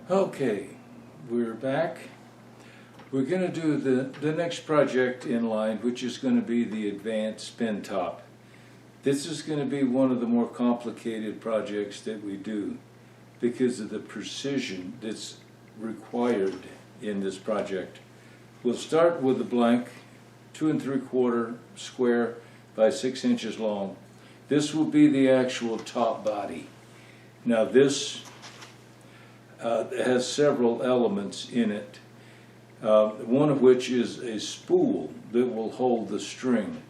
Okay, we're back. We're going to do the next project in line, which is going to be the advanced spin top. This is going to be one of the more complicated projects that we do because of the precision that's required in this project. We'll start with a blank 2 3/4 square by 6 inches long. This will be the actual top body. Now this has several elements in it, one of which is a spool that will hold the string.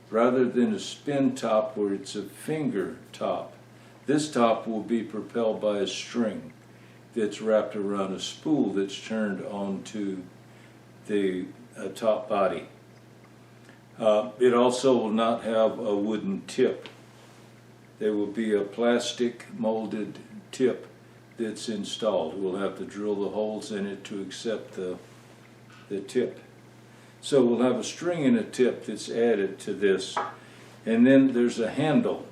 Rather than a spin top where it's a finger top, this top will be propelled by a string that's wrapped around a spool that's turned onto the top body. It also will not have a wooden tip. There will be a plastic molded tip that's installed. We'll have to drill the holes in it to accept the tip. So we'll have a string and a tip that's added to this. And then there's a handle.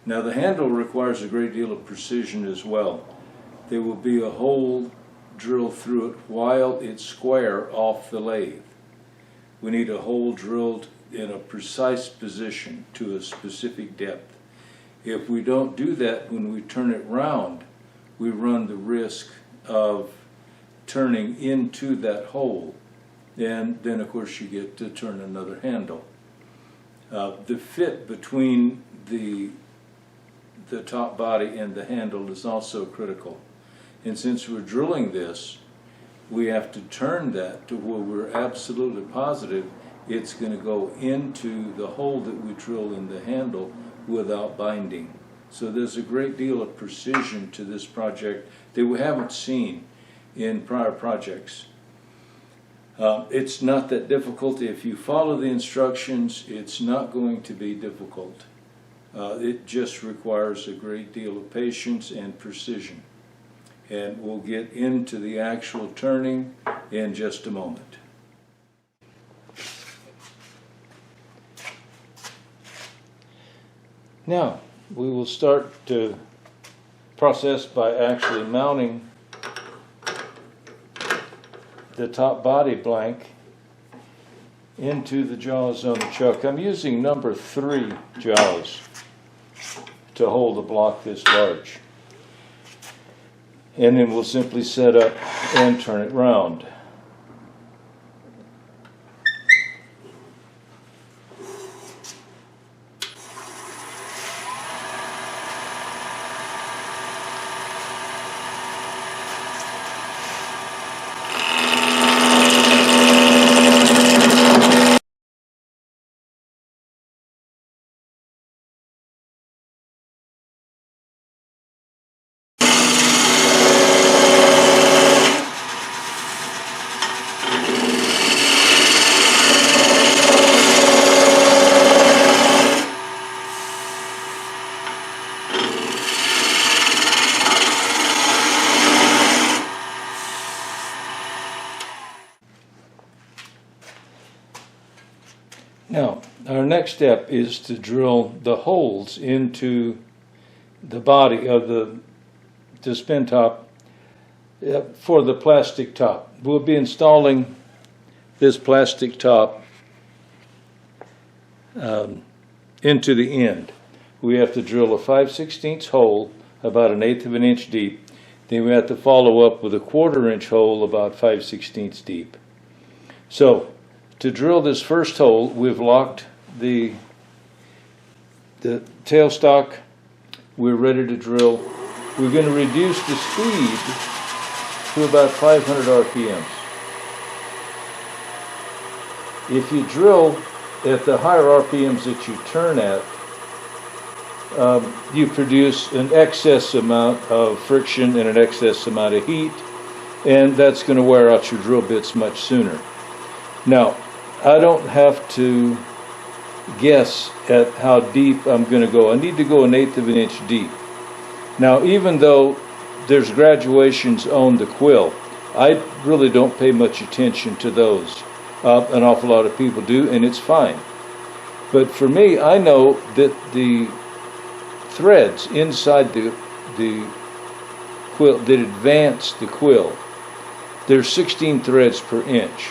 Now the handle requires a great deal of precision as well. There will be a hole drilled through it while it's square off the lathe. We need a hole drilled in a precise position to a specific depth. If we don't do that when we turn it round, we run the risk of turning into that hole, and then of course you get to turn another handle. The fit between the top body and the handle is also critical, and since we're drilling this, we have to turn that to where we're absolutely positive it's going to go into the hole that we drill in the handle without binding. So there's a great deal of precision to this project that we haven't seen in prior projects. It's not that difficult. If you follow the instructions, it's not going to be difficult. It just requires a great deal of patience and precision. And we'll get into the actual turning in just a moment. Now, we will start the process by actually mounting the top body blank into the jaws on the chuck. I'm using number 3 jaws to hold a block this large. And then we'll simply set up and turn it round. Now, our next step is to drill the holes into the body of the spin top for the plastic top. We'll be installing this plastic top into the end. We have to drill a 5/16 hole about 1/8 of an inch deep. Then we have to follow up with a 1/4 inch hole about 5/16 deep. So, to drill this first hole, we've locked the tailstock. We're ready to drill. We're going to reduce the speed to about 500 RPMs. If you drill at the higher RPMs that you turn at, you produce an excess amount of friction and an excess amount of heat, and that's going to wear out your drill bits much sooner. Now, I don't have to guess at how deep I'm going to go. I need to go 1/8 of an inch deep. Now, even though there's graduations on the quill, I really don't pay much attention to those. An awful lot of people do, and it's fine. But for me, I know that the threads inside the quill, that advance the quill. There's 16 threads per inch.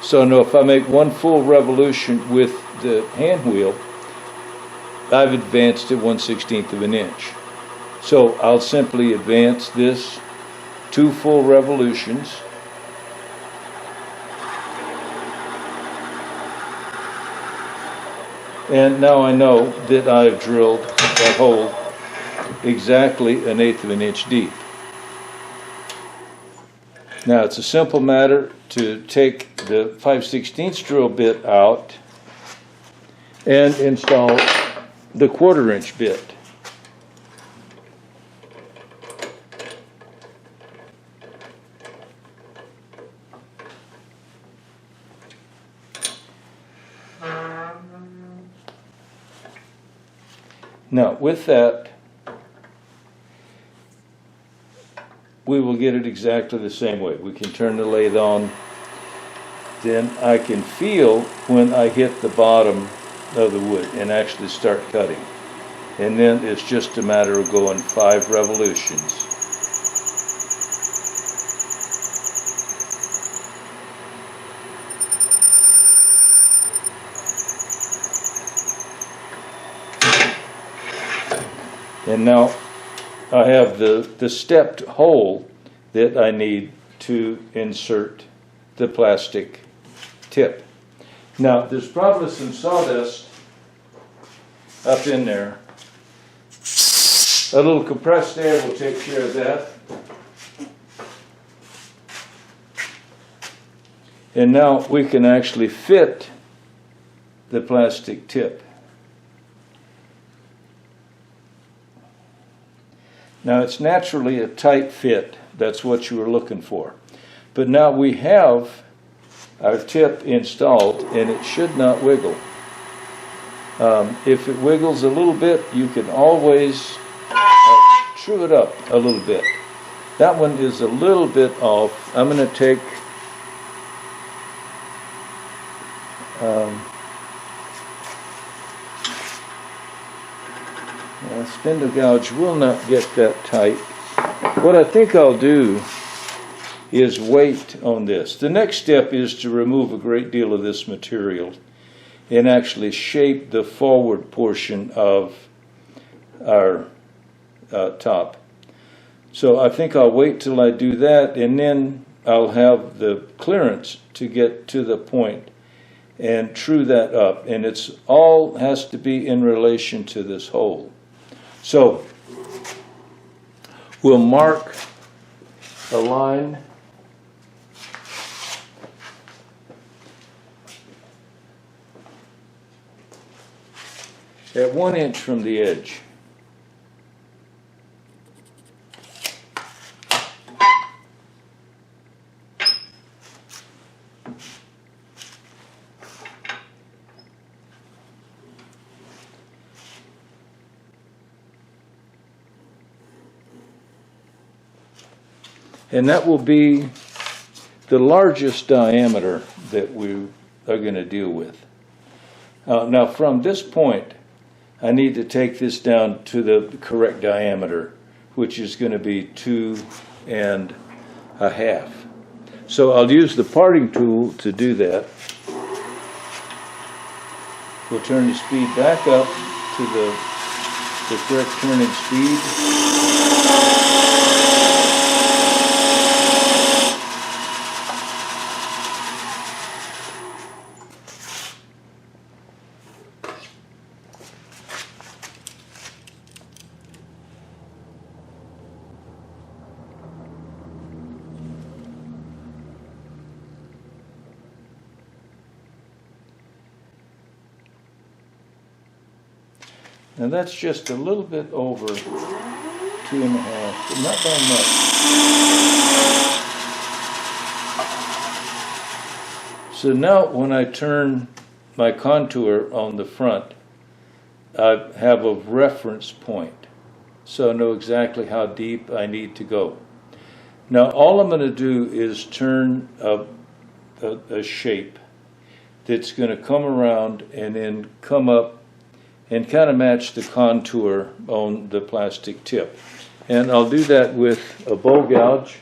So now if I make one full revolution with the hand wheel, I've advanced it 1/16 of an inch. So I'll simply advance this 2 full revolutions. And now I know that I've drilled that hole exactly 1/8 of an inch deep. Now it's a simple matter to take the 5/16 drill bit out and install the 1/4 inch bit. Now with that, we will get it exactly the same way. We can turn the lathe on, then I can feel when I hit the bottom of the wood and actually start cutting. And then it's just a matter of going 5 revolutions. And now I have the stepped hole that I need to insert the plastic tip. Now there's probably some sawdust up in there. A little compressed air will take care of that. And now we can actually fit the plastic tip. Now it's naturally a tight fit, that's what you were looking for. But now we have our tip installed and it should not wiggle. If it wiggles a little bit, you can always true it up a little bit. That one is a little bit off. I'm going to take spindle gouge will not get that tight. What I think I'll do is wait on this. The next step is to remove a great deal of this material and actually shape the forward portion of our top. So I think I'll wait till I do that, and then I'll have the clearance to get to the point and true that up. And it's all has to be in relation to this hole. So we'll mark a line at 1 inch from the edge. And that will be the largest diameter that we are going to deal with. Now from this point, I need to take this down to the correct diameter, which is going to be 2 1/2. So I'll use the parting tool to do that. We'll turn the speed back up to the correct turning speed. And that's just a little bit over 2 1/2, but not by much. So now when I turn my contour on the front, I have a reference point. So I know exactly how deep I need to go. Now all I'm going to do is turn a shape that's going to come around and then come up and kind of match the contour on the plastic tip. And I'll do that with a bowl gouge.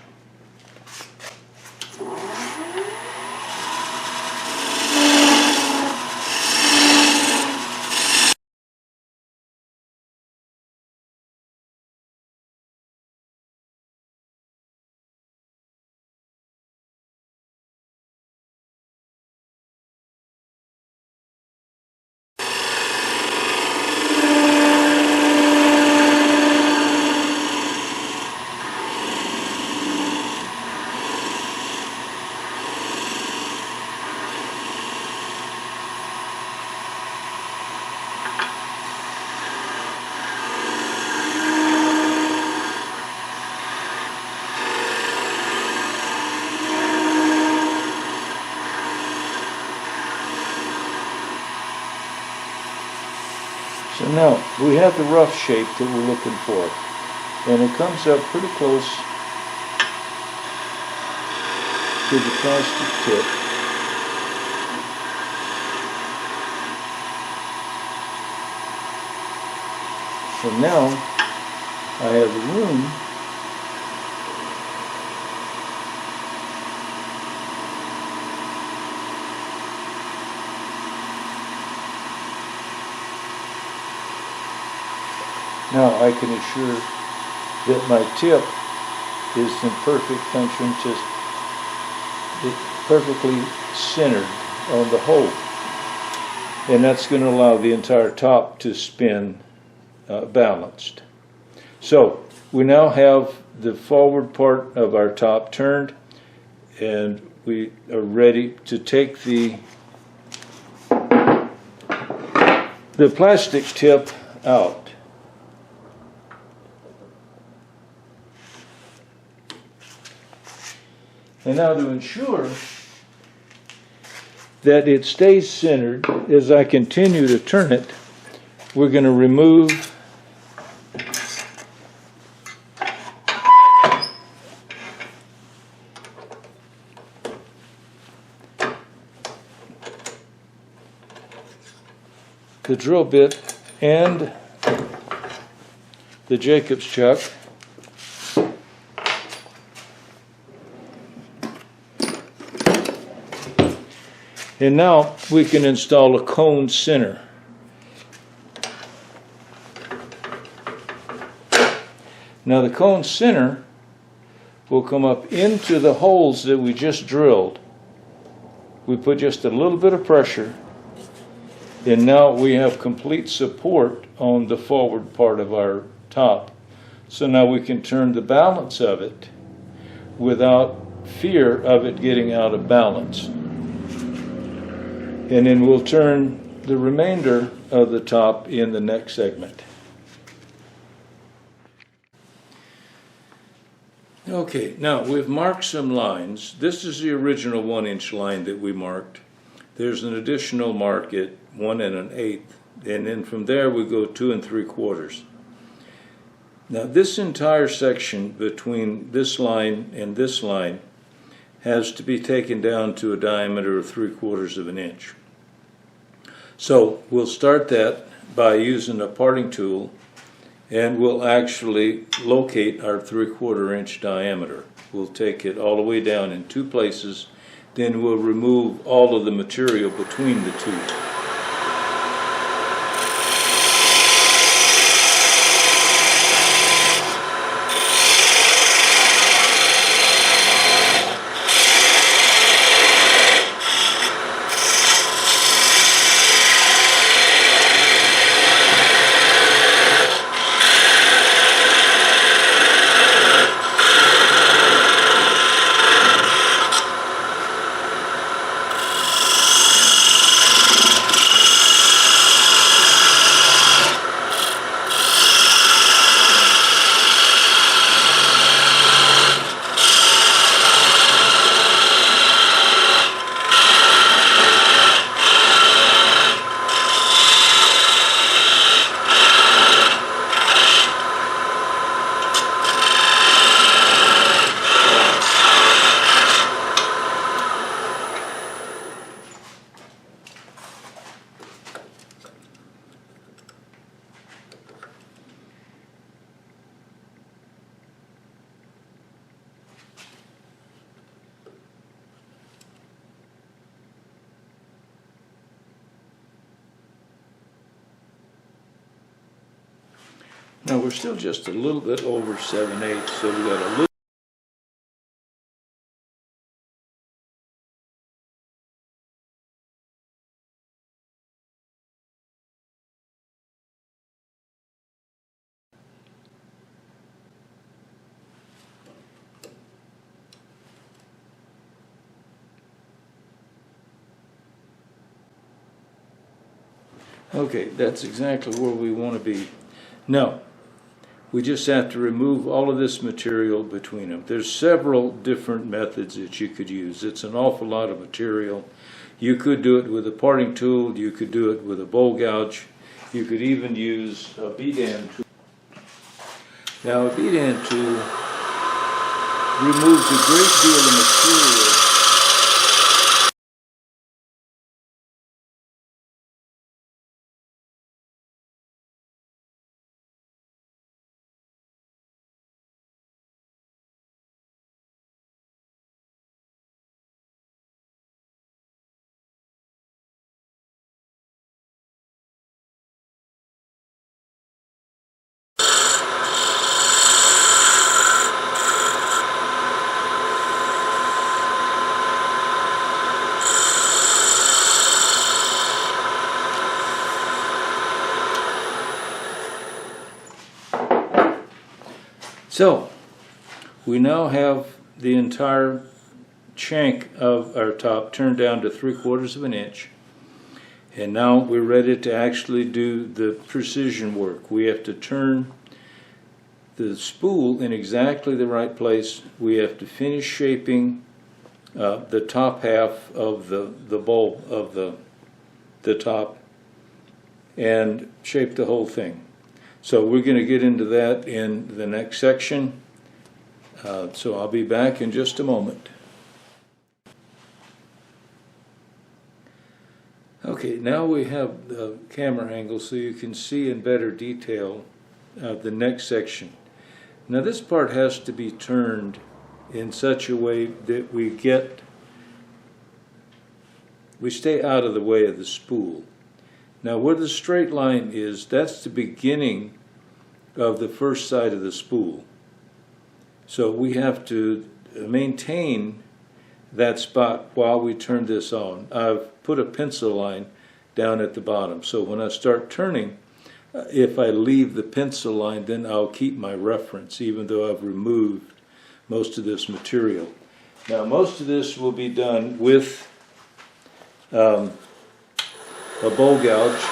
So now we have the rough shape that we're looking for, and it comes up pretty close to the plastic tip. So now I have room Now I can assure that my tip is in perfect function, just perfectly centered on the hole. And that's going to allow the entire top to spin balanced. So we now have the forward part of our top turned, and we are ready to take the plastic tip out. And now to ensure that it stays centered as I continue to turn it, we're going to remove the drill bit and the Jacob's chuck. And now we can install a cone center. Now the cone center will come up into the holes that we just drilled. We put just a little bit of pressure, and now we have complete support on the forward part of our top. So now we can turn the balance of it without fear of it getting out of balance. And then we'll turn the remainder of the top in the next segment. Okay, now we've marked some lines. This is the original 1-inch line that we marked. There's an additional mark at 1 1/8, and then from there we go 2 3/4. Now this entire section between this line and this line has to be taken down to a diameter of 3/4 of an inch. So we'll start that by using a parting tool, and we'll actually locate our 3/4 inch diameter. We'll take it all the way down in 2 places, then we'll remove all of the material between the two. Now we're still just a little bit over 7/8, so we got a little. Okay, that's exactly where we want to be. Now, we just have to remove all of this material between them. There's several different methods that you could use. It's an awful lot of material. You could do it with a parting tool. You could do it with a bowl gouge. You could even use a bead-end tool. Now, a bead-end tool removes a great deal of material. So, we now have the entire shank of our top turned down to 3/4 of an inch. And now we're ready to actually do the precision work. We have to turn the spool in exactly the right place. We have to finish shaping the top half of the bowl of the top and shape the whole thing. So we're going to get into that in the next section. So I'll be back in just a moment. Okay, now we have the camera angle so you can see in better detail the next section. Now this part has to be turned in such a way that we stay out of the way of the spool. Now where the straight line is, that's the beginning of the first side of the spool. So we have to maintain that spot while we turn this on. I've put a pencil line down at the bottom, so when I start turning, if I leave the pencil line, then I'll keep my reference, even though I've removed most of this material. Now most of this will be done with a bowl gouge.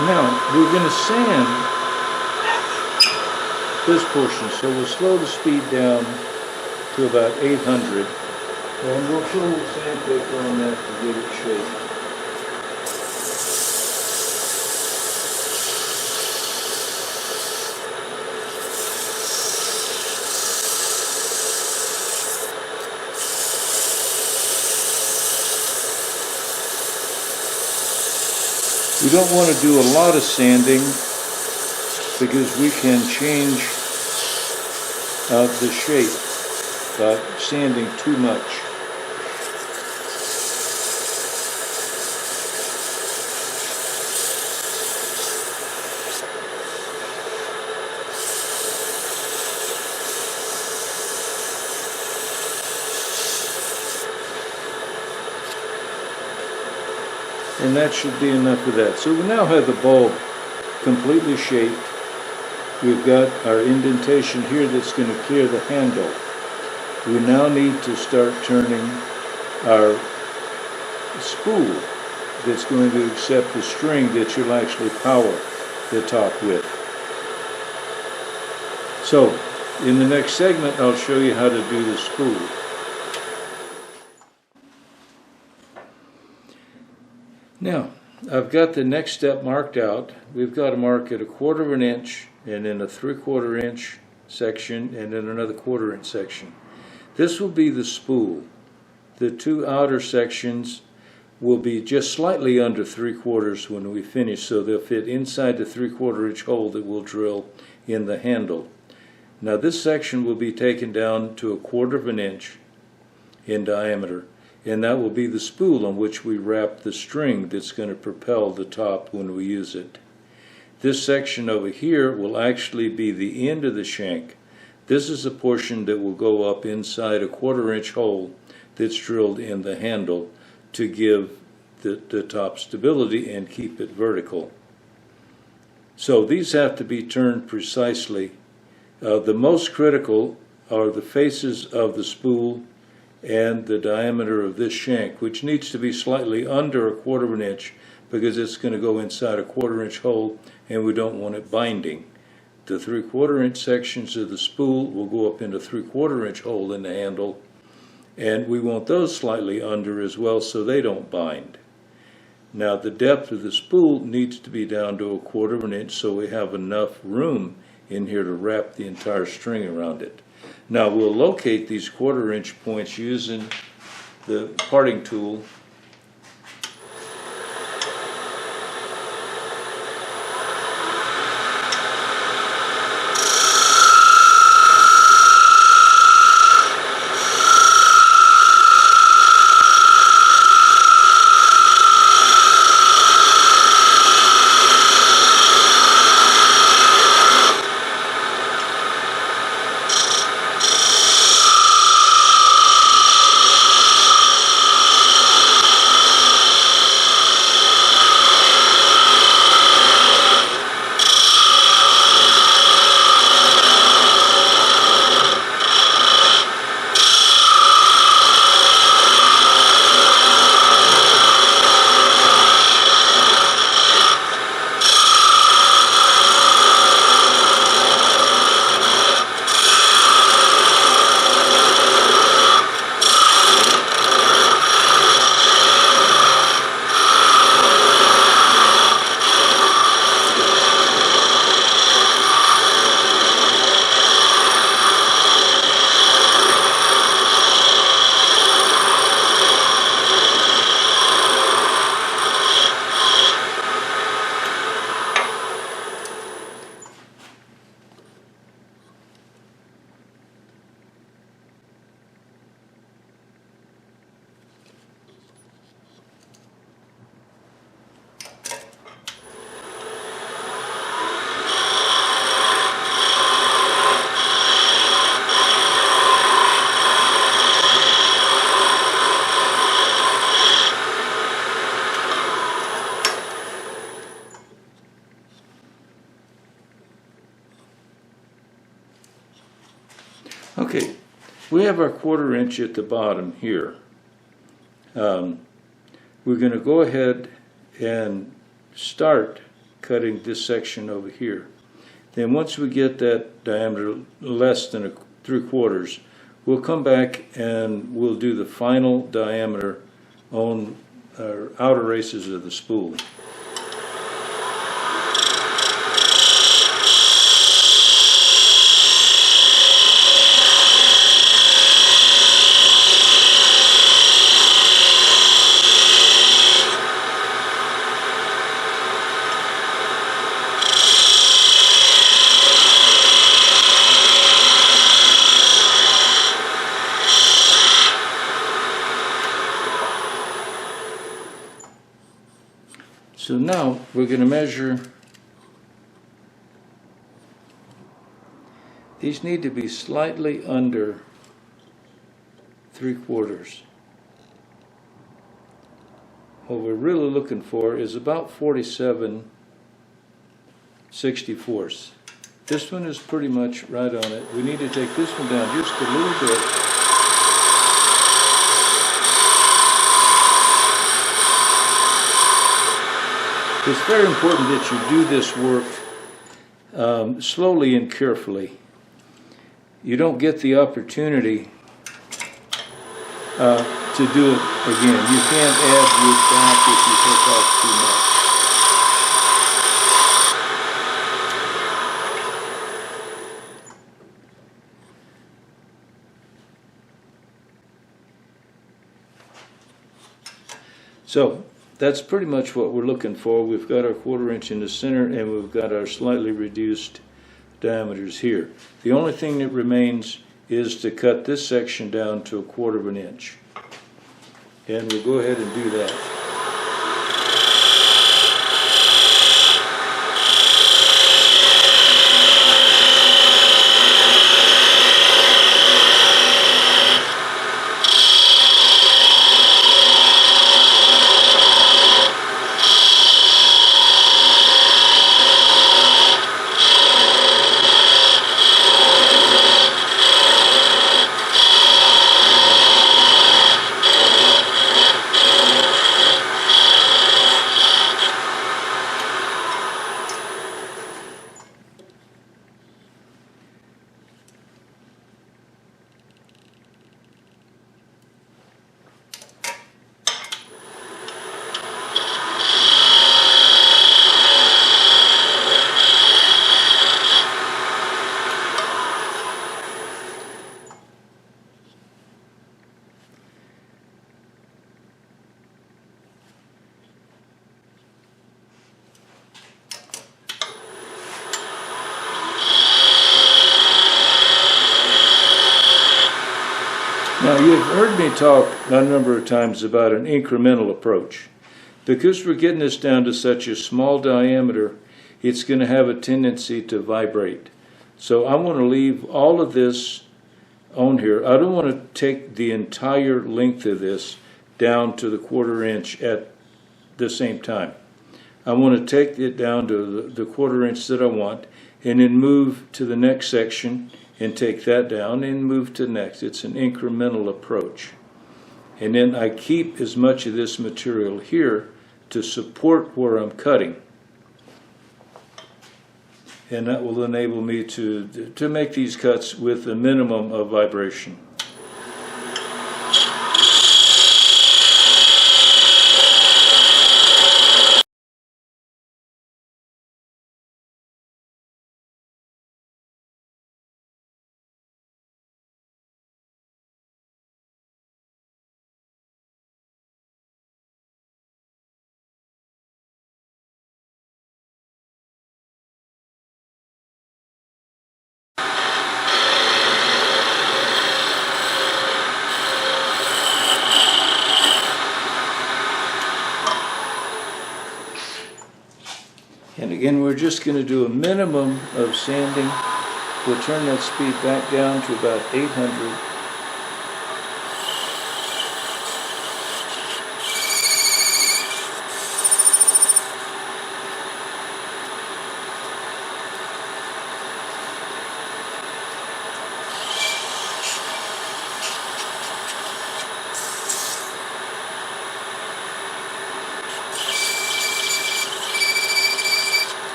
Now, we're going to sand this portion, so we'll slow the speed down to about 800, and we'll put a little sandpaper on that to get it shaped. We don't want to do a lot of sanding because we can change the shape by sanding too much. And that should be enough of that. So we now have the bulb completely shaped. We've got our indentation here that's going to clear the handle. We now need to start turning our spool that's going to accept the string that you'll actually power the top with. So, in the next segment, I'll show you how to do the spool. Now, I've got the next step marked out. We've got to mark it 1/4 of an inch, and then a 3/4 inch section, and then another 1/4 inch section. This will be the spool. The two outer sections will be just slightly under 3/4 when we finish, so they'll fit inside the 3/4 inch hole that we'll drill in the handle. Now this section will be taken down to 1/4 of an inch in diameter, and that will be the spool on which we wrap the string that's going to propel the top when we use it. This section over here will actually be the end of the shank. This is a portion that will go up inside a 1/4 inch hole that's drilled in the handle to give the top stability and keep it vertical. So these have to be turned precisely. The most critical are the faces of the spool and the diameter of this shank, which needs to be slightly under 1/4 of an inch because it's going to go inside a 1/4 inch hole and we don't want it binding. The 3/4 inch sections of the spool will go up into 3/4 inch hole in the handle, and we want those slightly under as well so they don't bind. Now the depth of the spool needs to be down to 1/4 of an inch so we have enough room in here to wrap the entire string around it. Now we'll locate these 1/4 inch points using the parting tool. Okay, we have our 1/4 inch at the bottom here. We're going to go ahead and start cutting this section over here. Then once we get that diameter less than 3/4, we'll come back and we'll do the final diameter on our outer races of the spool. So now we're going to measure. These need to be slightly under 3/4. What we're really looking for is about 47/64. This one is pretty much right on it. We need to take this one down just a little bit. It's very important that you do this work slowly and carefully. You don't get the opportunity to do it again. You can't add wood back if you take off too much. So that's pretty much what we're looking for. We've got our 1/4 inch in the center, and we've got our slightly reduced diameters here. The only thing that remains is to cut this section down to 1/4 inch. And we'll go ahead and do that. Now, you've heard me talk a number of times about an incremental approach. Because we're getting this down to such a small diameter, it's going to have a tendency to vibrate. So I want to leave all of this on here. I don't want to take the entire length of this down to the 1/4 inch at the same time. I want to take it down to the 1/4 inch that I want, and then move to the next section and take that down and move to the next. It's an incremental approach. And then I keep as much of this material here to support where I'm cutting. And that will enable me to make these cuts with a minimum of vibration. And again, we're just going to do a minimum of sanding. We'll turn that speed back down to about 800.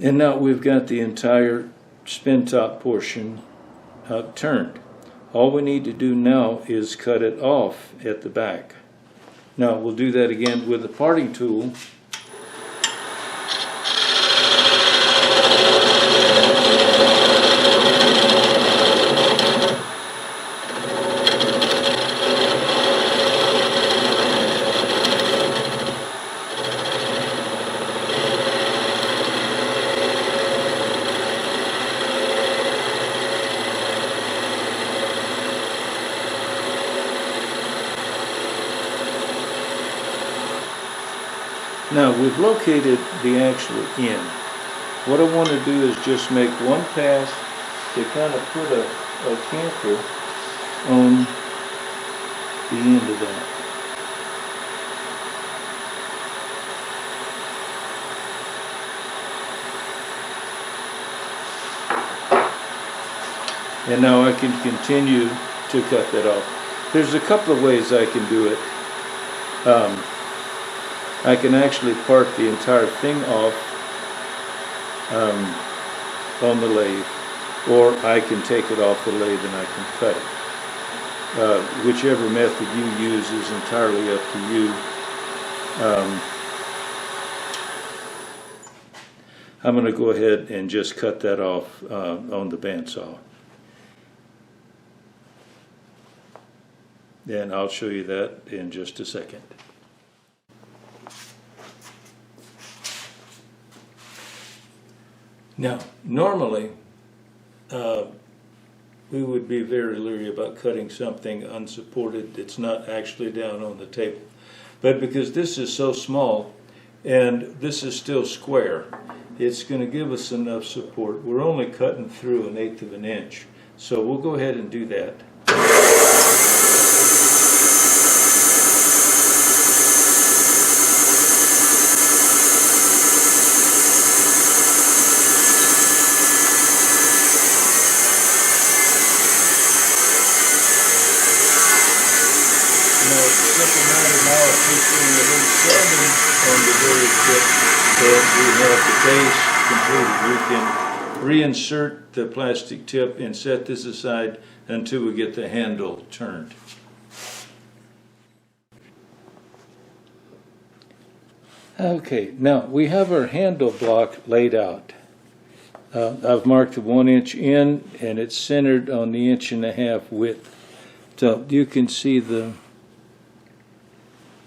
And now we've got the entire spin top portion turned. All we need to do now is cut it off at the back. Now we'll do that again with the parting tool. Now we've located the actual end. What I want to do is just make one pass to kind of put a canter on the end of that. And now I can continue to cut that off. There's a couple of ways I can do it. I can actually part the entire thing off on the lathe, or I can take it off the lathe and I can cut it. Whichever method you use is entirely up to you. I'm going to go ahead and just cut that off on the bandsaw. And I'll show you that in just a second. Now, normally, we would be very leery about cutting something unsupported that's not actually down on the table. But because this is so small, and this is still square, it's going to give us enough support. We're only cutting through 1/8 of an inch, so we'll go ahead and do that. We can reinsert the plastic tip and set this aside until we get the handle turned. Okay, now we have our handle block laid out. I've marked the 1 inch in, and it's centered on the 1.5 inch width. So you can see the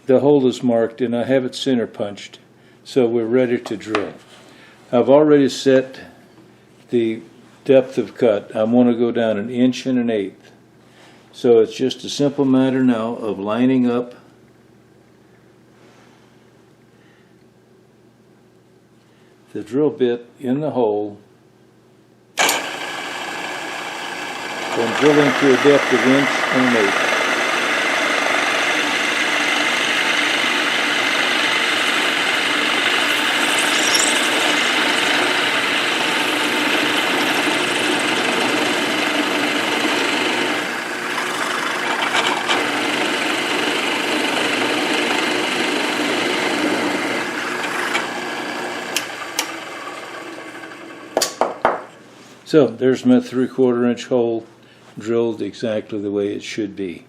hole is marked, and I have it center punched. So we're ready to drill. I've already set the depth of cut. I want to go down 1 1/8 inches. So it's just a simple matter now of lining up the drill bit in the hole and drilling to a depth of 1 1/8 inches. So there's my 3/4 inch hole drilled exactly the way it should be.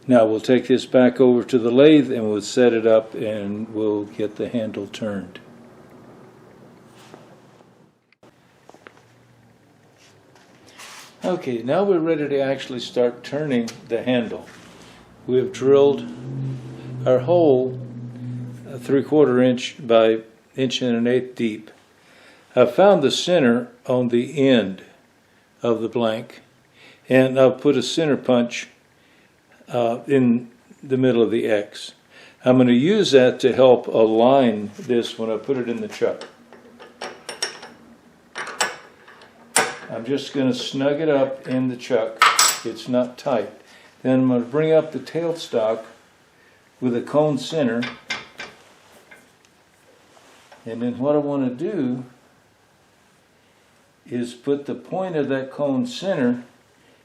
Now we'll take this back over to the lathe and we'll set it up and we'll get the handle turned. Okay, now we're ready to actually start turning the handle. We have drilled our hole 3/4 inch by 1 1/8 inch deep. I've found the center on the end of the blank, and I'll put a center punch in the middle of the X. I'm going to use that to help align this when I put it in the chuck. I'm just going to snug it up in the chuck. It's not tight. Then I'm going to bring up the tailstock with a cone center, and then what I want to do is put the point of that cone center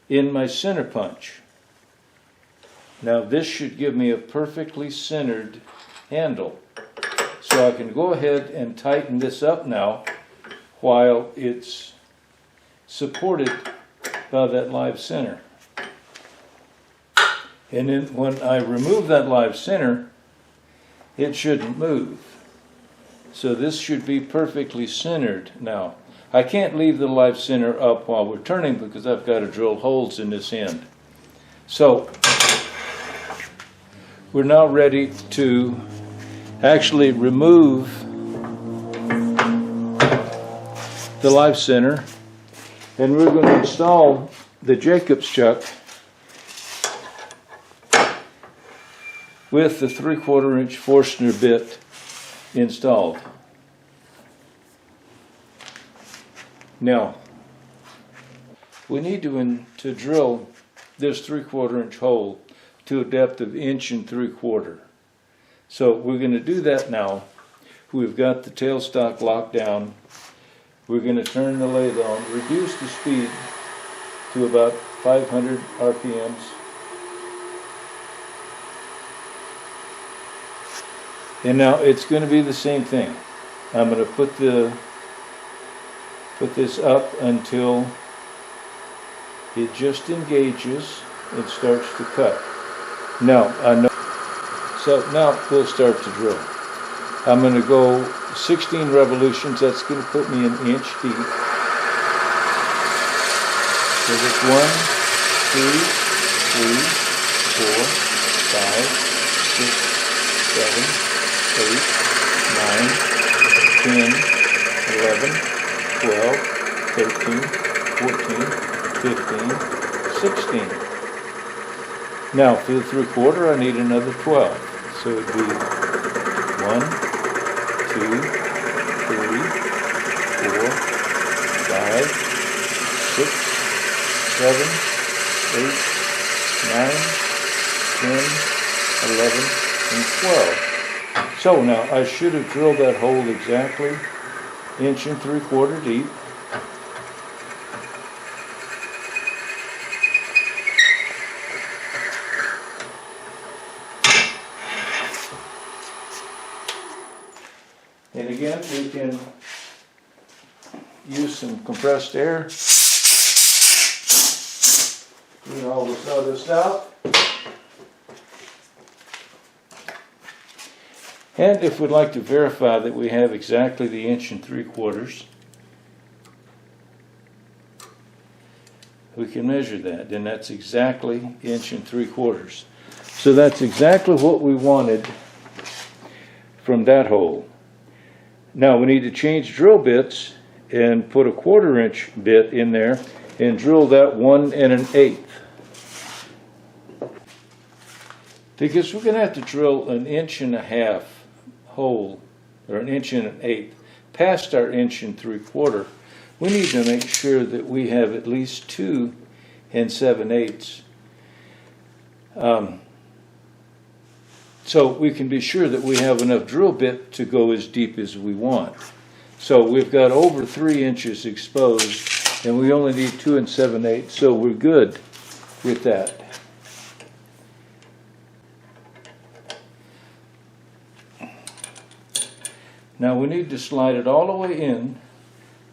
in my center punch. Now this should give me a perfectly centered handle. So I can go ahead and tighten this up now while it's supported by that live center. And then when I remove that live center, it shouldn't move. So this should be perfectly centered now. I can't leave the live center up while we're turning because I've got to drill holes in this end. So we're now ready to actually remove the live center, and we're going to install the Jacob's chuck with the 3/4 inch Forstner bit installed. Now, we need to drill this 3/4 inch hole to a depth of 1 3/4. So we're going to do that now. We've got the tailstock locked down. We're going to turn the lathe on, reduce the speed to about 500 RPMs. And now it's going to be the same thing. I'm going to put this up until it just engages and starts to cut. Now, so now we'll start to drill. I'm going to go 16 revolutions. That's going to put me 1 inch deep. So that's 1, 2, 3, 4, 5, 6, 7, 8, 9, 10, 11, 12, 13, 14, 15, 16. Now for the 3/4 I need another 12. So it'd be 1, 2, 3, 4, 5, 6, 7, 8, 9, 10, 11, and 12. So now I should have drilled that hole exactly 1 3/4 deep. And again, we can use some compressed air. Clean all the sawdust out. And if we'd like to verify that we have exactly the 1 3/4, we can measure that, and that's exactly 1 3/4. So that's exactly what we wanted from that hole. Now we need to change drill bits and put a 1/4 inch bit in there and drill that 1 1/8. Because we're going to have to drill 1.5 inch hole, or 1 1/8 past our 1 3/4. We need to make sure that we have at least 2 7/8. So we can be sure that we have enough drill bit to go as deep as we want. So we've got over 3 inches exposed, and we only need 2 7/8, so we're good with that. Now we need to slide it all the way in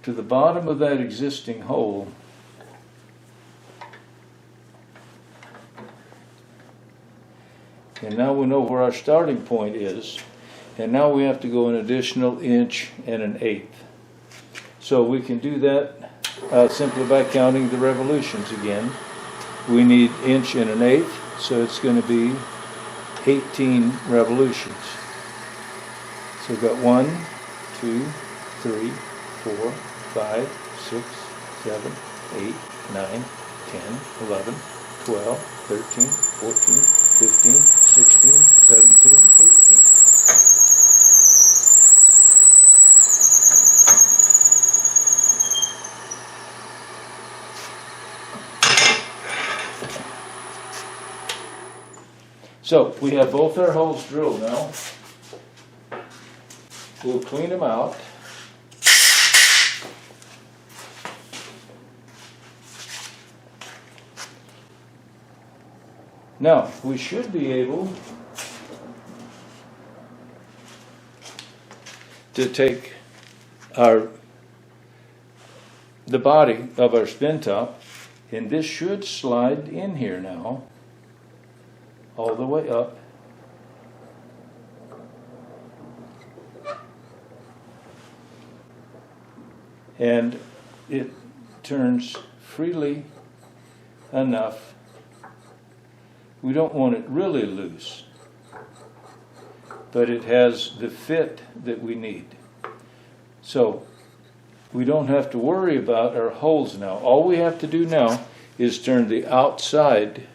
to the bottom of that existing hole. And now we know where our starting point is, and now we have to go an additional 1 1/8. So we can do that simply by counting the revolutions again. We need 1 1/8, so it's going to be 18 revolutions. So we've got 1, 2, 3, 4, 5, 6, 7, 8, 9, 10, 11, 12, 13, 14, 15, 16, 17, 18. So we have both our holes drilled now. We'll clean them out. Now, we should be able to take the body of our spin top, and this should slide in here now, all the way up. And it turns freely enough. We don't want it really loose, but it has the fit that we need. So we don't have to worry about our holes now. All we have to do now is turn the outside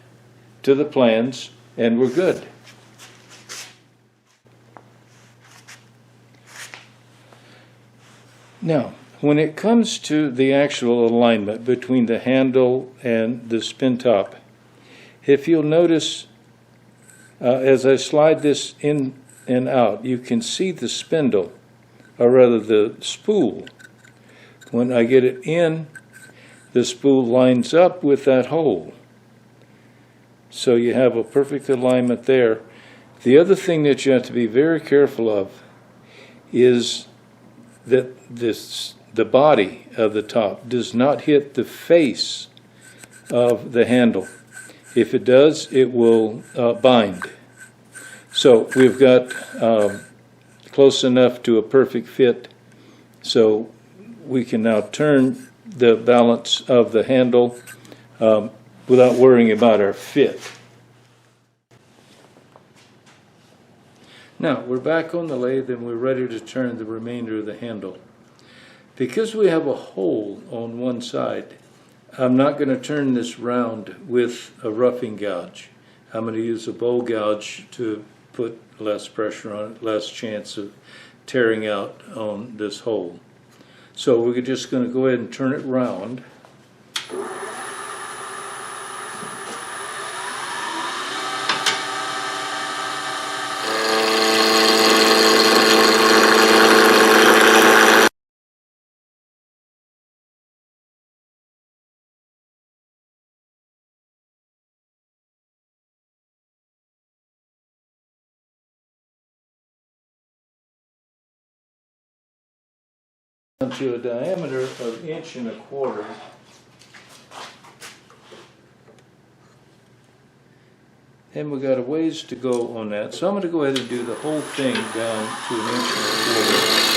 to the plans, and we're good. Now, when it comes to the actual alignment between the handle and the spin top, if you'll notice, as I slide this in and out, you can see the spindle, or rather the spool. When I get it in, the spool lines up with that hole. So you have a perfect alignment there. The other thing that you have to be very careful of is that the body of the top does not hit the face of the handle. If it does, it will bind. So we've got close enough to a perfect fit, so we can now turn the balance of the handle without worrying about our fit. Now we're back on the lathe and we're ready to turn the remainder of the handle. Because we have a hole on one side, I'm not going to turn this round with a roughing gouge. I'm going to use a bowl gouge to put less pressure on it, less chance of tearing out on this hole. So we're just going to go ahead and turn it round. To a diameter of 1.25 inches. And we've got a ways to go on that. So I'm going to go ahead and do the whole thing down to 1.25 inches.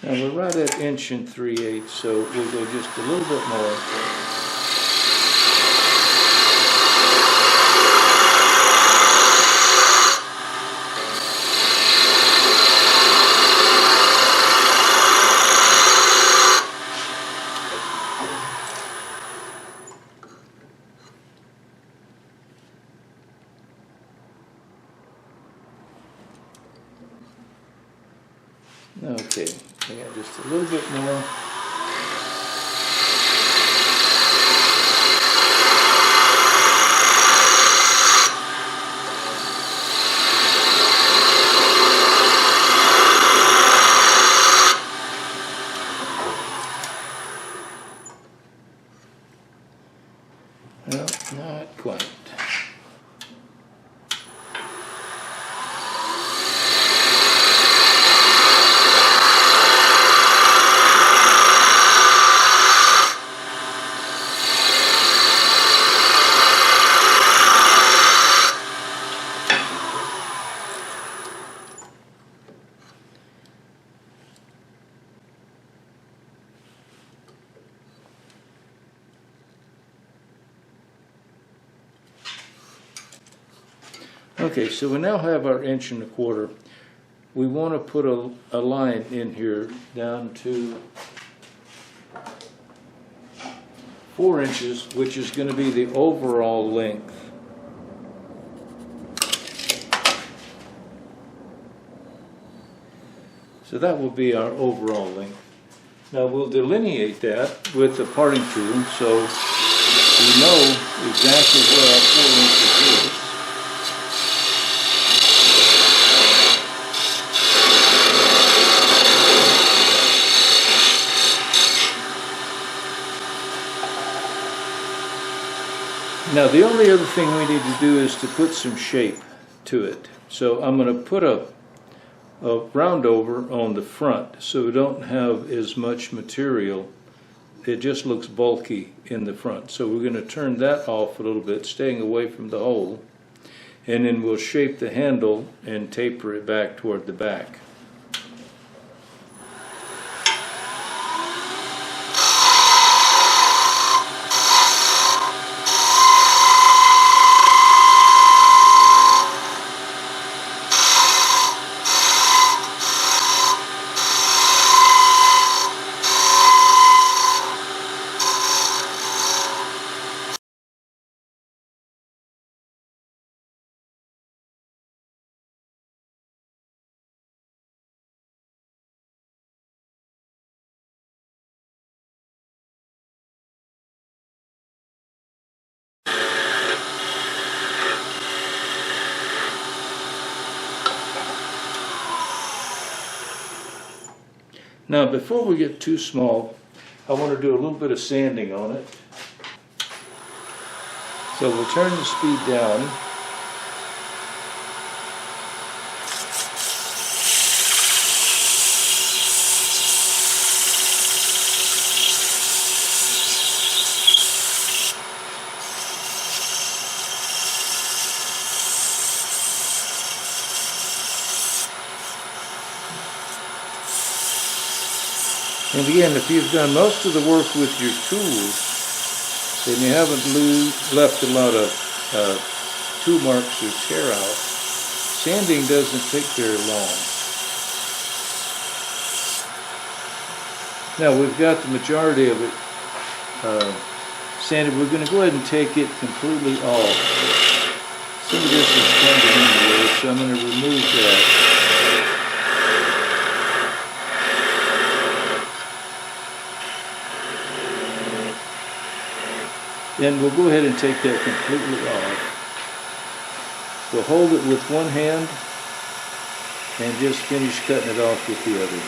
Now we're right at 1 3/8 inches, so we'll go just a little bit more. Okay, I got just a little bit more. Well, not quite. Okay, so we now have our 1.25 inches. We want to put a line in here down to 4 inches, which is going to be the overall length. So that will be our overall length. Now we'll delineate that with the parting tool so we know exactly where our 4 inches is. Now the only other thing we need to do is to put some shape to it. So I'm going to put a round over on the front so we don't have as much material. It just looks bulky in the front. So we're going to turn that off a little bit, staying away from the hole. And then we'll shape the handle and taper it back toward the back. Now before we get too small, I want to do a little bit of sanding on it. So we'll turn the speed down. And again, if you've done most of the work with your tools, then you haven't left a lot of tool marks or tear out, sanding doesn't take very long. Now we've got the majority of it sanded. We're going to go ahead and take it completely off. Some of this is standing in the way, so I'm going to remove that. Then we'll go ahead and take that completely off. We'll hold it with one hand and just finish cutting it off with the other.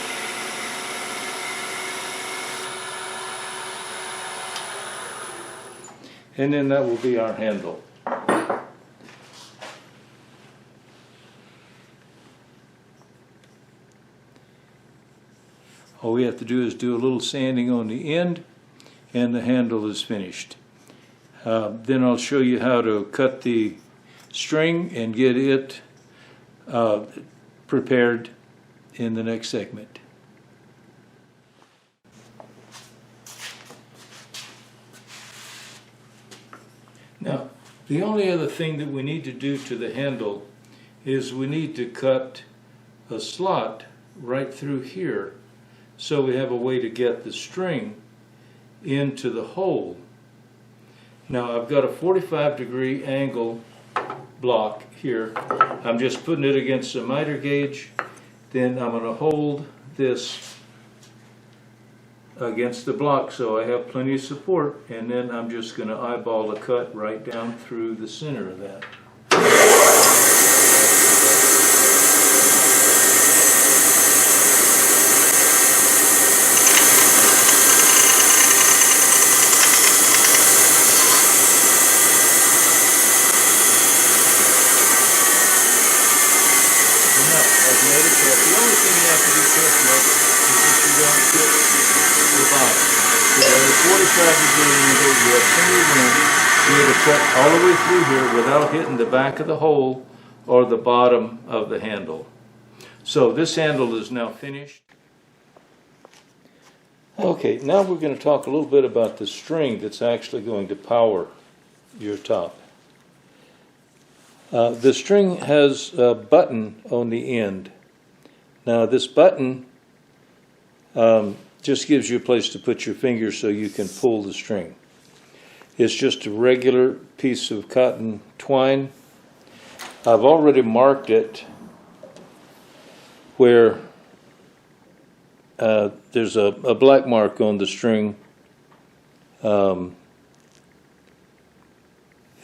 And then that will be our handle. All we have to do is do a little sanding on the end and the handle is finished. Then I'll show you how to cut the string and get it prepared in the next segment. Now, the only other thing that we need to do to the handle is we need to cut a slot right through here so we have a way to get the string into the hole. Now I've got a 45-degree angle block here. I'm just putting it against a miter gauge. Then I'm going to hold this against the block so I have plenty of support, and then I'm just going to eyeball a cut right down through the center of that. The only thing you have to be careful of is that you don't hit the bottom. So at a 45-degree angle, you have plenty of room to be able to cut all the way through here without hitting the back of the hole or the bottom of the handle. So this handle is now finished. Okay, now we're going to talk a little bit about the string that's actually going to power your top. The string has a button on the end. Now this button just gives you a place to put your finger so you can pull the string. It's just a regular piece of cotton twine. I've already marked it where there's a black mark on the string, and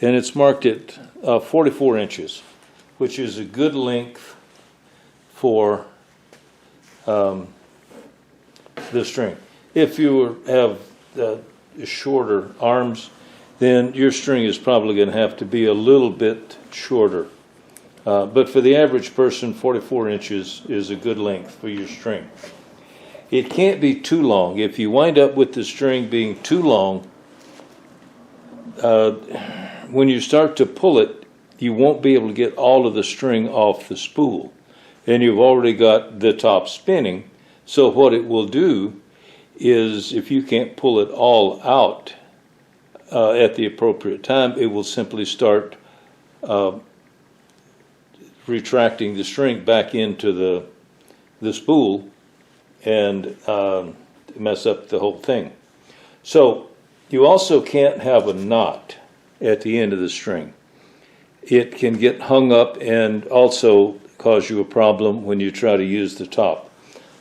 it's marked at 44 inches, which is a good length for the string. If you have shorter arms, then your string is probably going to have to be a little bit shorter. But for the average person, 44 inches is a good length for your string. It can't be too long. If you wind up with the string being too long, when you start to pull it, you won't be able to get all of the string off the spool. And you've already got the top spinning. So what it will do is, if you can't pull it all out at the appropriate time, it will simply start retracting the string back into the spool and mess up the whole thing. So you also can't have a knot at the end of the string. It can get hung up and also cause you a problem when you try to use the top.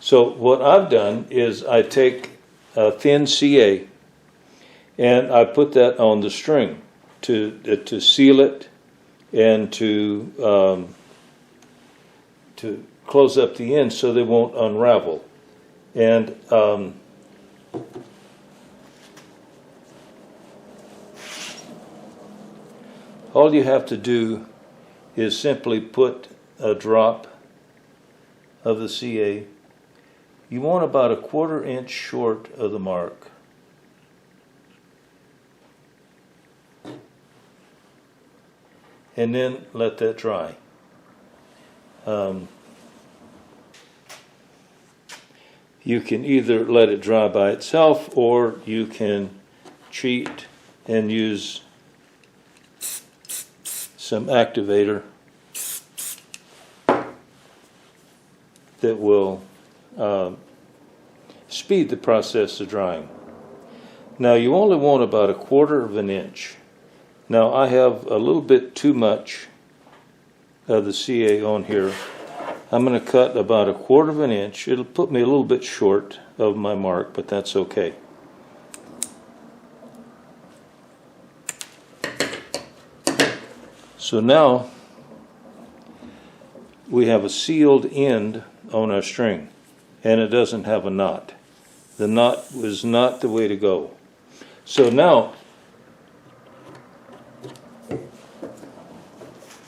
So what I've done is I take a thin CA and I put that on the string to seal it and to close up the ends so they won't unravel. And all you have to do is simply put a drop of the CA. You want about a 1/4 inch short of the mark. And then let that dry. You can either let it dry by itself, or you can cheat and use some activator that will speed the process of drying. Now you only want about a 1/4 inch. Now I have a little bit too much of the CA on here. I'm going to cut about a 1/4 inch. It'll put me a little bit short of my mark, but that's okay. So now we have a sealed end on our string, and it doesn't have a knot. The knot was not the way to go. So now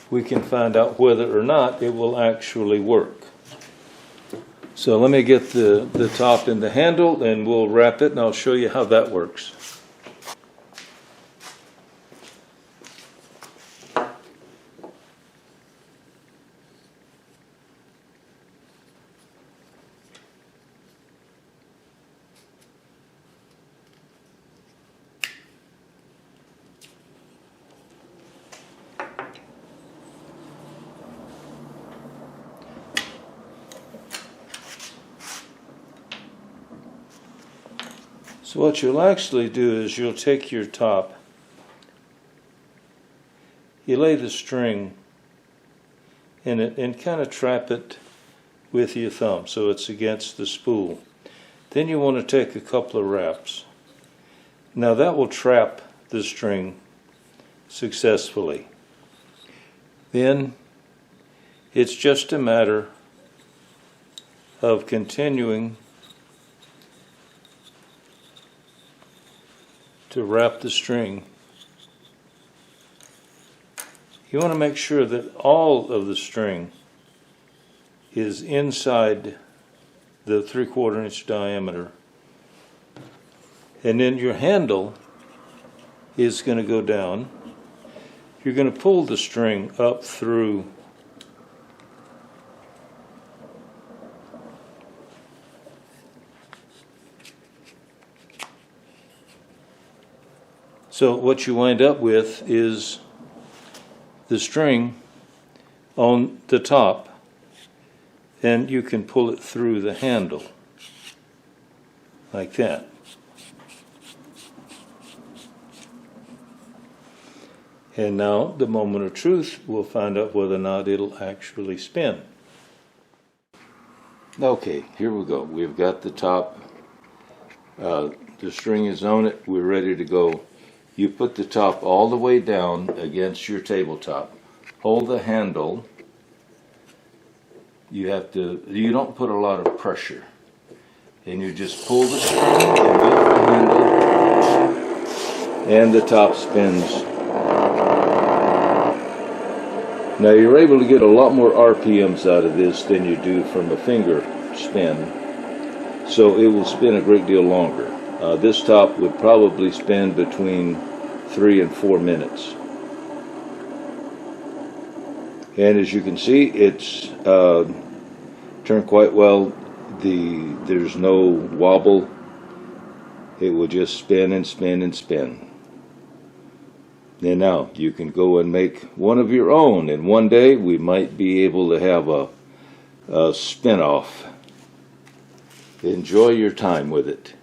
we can find out whether or not it will actually work. So let me get the top and the handle, and we'll wrap it, and I'll show you how that works. So what you'll actually do is you'll take your top, you lay the string in it and kind of trap it with your thumb so it's against the spool. Then you want to take a couple of wraps. Now that will trap the string successfully. Then it's just a matter of continuing to wrap the string. You want to make sure that all of the string is inside the 3/4 inch diameter, and then your handle is going to go down. You're going to pull the string up through so what you wind up with is the string on the top, and you can pull it through the handle like that. And now the moment of truth, we'll find out whether or not it'll actually spin. Okay, here we go. We've got the top, the string is on it, we're ready to go. You put the top all the way down against your tabletop. Hold the handle. You don't put a lot of pressure. And you just pull the string and lift the handle, and the top spins. Now you're able to get a lot more RPMs out of this than you do from a finger spin. So it will spin a great deal longer. This top would probably spin between 3 and 4 minutes. And as you can see, it's turned quite well. There's no wobble. It will just spin and spin and spin. And now you can go and make one of your own, and one day we might be able to have a spin-off. Enjoy your time with it.